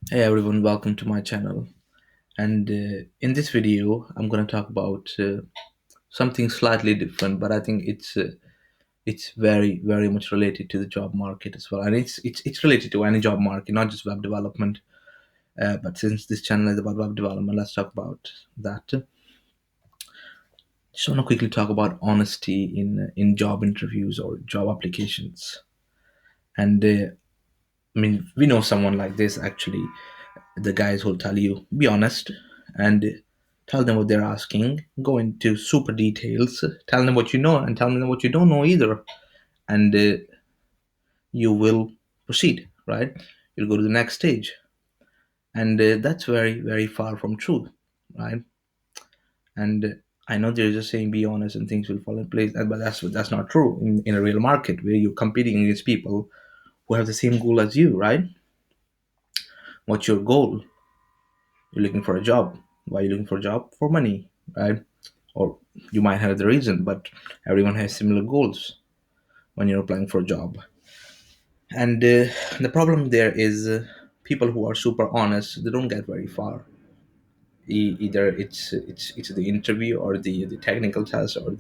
Hey everyone, welcome to my channel. And in this video, I'm going to talk about something slightly different, but I think it's very very much related to the job market as well, and it's related to any job market, not just web development. But since this channel is about web development, let's talk about that. Just want to quickly talk about honesty in job interviews or job applications. And I mean, we know someone like this actually, the guys who'll tell you be honest and tell them what they're asking, go into super details, tell them what you know and tell them what you don't know either, and you will proceed, right? You'll go to the next stage, and that's very very far from truth, right? And I know they're just saying be honest and things will fall in place, but that's not true in a real market where you're competing against people who have the same goal as you, right? What's your goal? You're looking for a job. Why are you looking for a job? For money, right? Or you might have the reason, but everyone has similar goals when you're applying for a job. And the problem there is people who are super honest, they don't get very far. Either it's the interview or the technical test or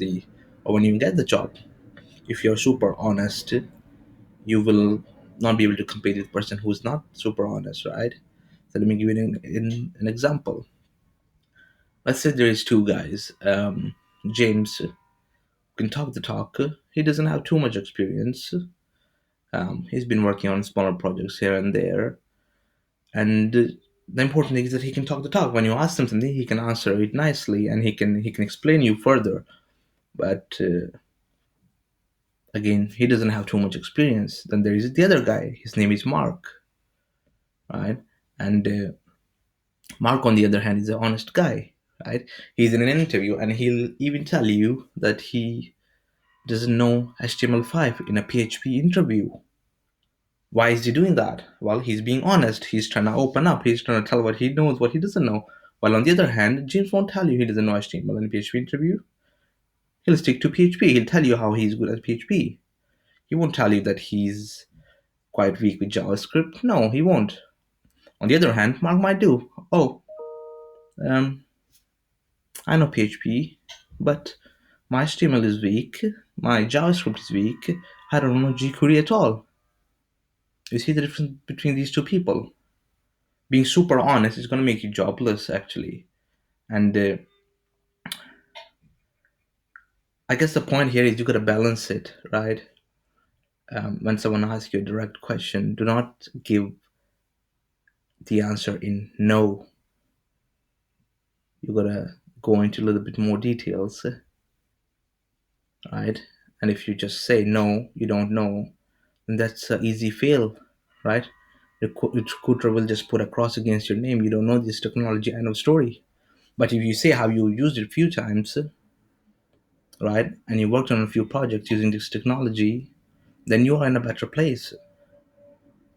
when you get the job. If you're super honest, you will not be able to compete with the person who's not super honest, right? So let me give you an example. Let's say there is two guys. James can talk the talk. He doesn't have too much experience. He's been working on smaller projects here and there, and the important thing is that he can talk the talk. When you ask him something, he can answer it nicely, and he can explain you further. But again, he doesn't have too much experience. Then there is the other guy. His name is Mark, right? And Mark, on the other hand, is an honest guy, right? He's in an interview, and he'll even tell you that he doesn't know HTML5 in a PHP interview. Why is he doing that? Well, he's being honest. He's trying to open up. He's trying to tell what he knows, what he doesn't know. While on the other hand, James won't tell you he doesn't know HTML in a PHP interview. He'll stick to PHP. He'll tell you how he's good at PHP. He won't tell you that he's quite weak with JavaScript. No, he won't. On the other hand, Mark might do. Oh, um, I know PHP, but my HTML is weak. My JavaScript is weak. I don't know jQuery at all. You see the difference between these two people? Being super honest is going to make you jobless, actually. And I guess the point here is you got to balance it, right? When someone asks you a direct question, do not give the answer in no. You got to go into a little bit more details, right? And if you just say no, you don't know, then that's an easy fail, right? The recruiter will just put a cross against your name. You don't know this technology, end of story. But if you say how you used it a few times, right, and you worked on a few projects using this technology, then you are in a better place.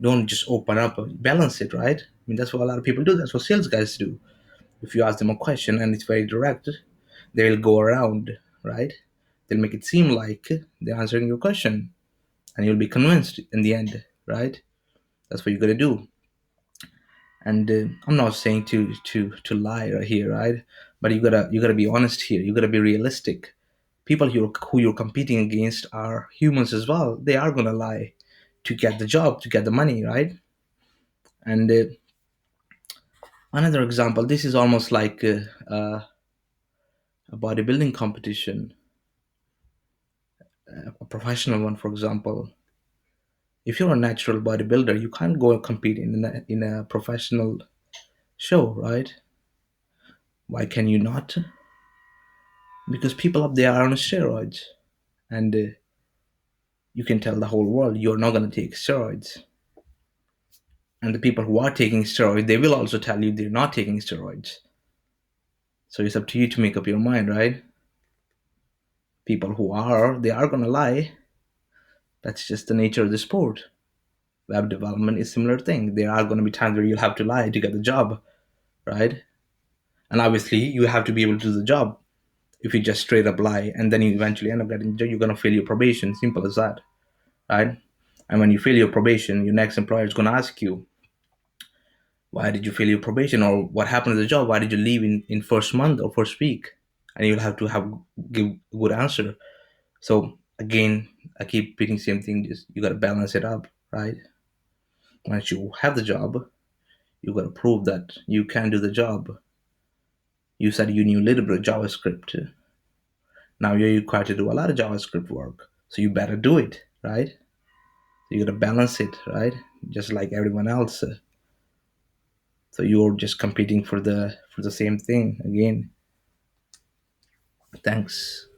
Don't just open up, balance it, right? I mean, that's what a lot of people do. That's what sales guys do. If you ask them a question and it's very direct, they'll go around, right? They'll make it seem like they're answering your question, and you'll be convinced in the end, right? That's what you got to do. And I'm not saying to lie right here, right? But you gotta be honest here. You gotta be realistic. People who you're competing against are humans as well. They are gonna lie to get the job, to get the money, right? And another example, this is almost like a bodybuilding competition, a professional one, for example. If you're a natural bodybuilder, you can't go compete in a professional show, right? Why can you not? Because people up there are on steroids, and you can tell the whole world you're not going to take steroids. And the people who are taking steroids, they will also tell you they're not taking steroids. So it's up to you to make up your mind, right? People who are, they are going to lie. That's just the nature of the sport. Web development is similar thing. There are going to be times where you'll have to lie to get the job, right? And obviously, you have to be able to do the job. If you just straight up lie and then you eventually end up getting the job, you're going to fail your probation. Simple as that, right? And when you fail your probation, your next employer is going to ask you, Why did you fail your probation, or what happened to the job? Why did you leave in first month or first week? And you'll have to have give a good answer. So again, I keep repeating the same thing. Just you got to balance it up, right? Once you have the job, you got to prove that you can do the job. You said you knew a little bit of JavaScript. Now you're required to do a lot of JavaScript work, so you better do it, right? You got to balance it, right? Just like everyone else. So you're just competing for the same thing again. Thanks.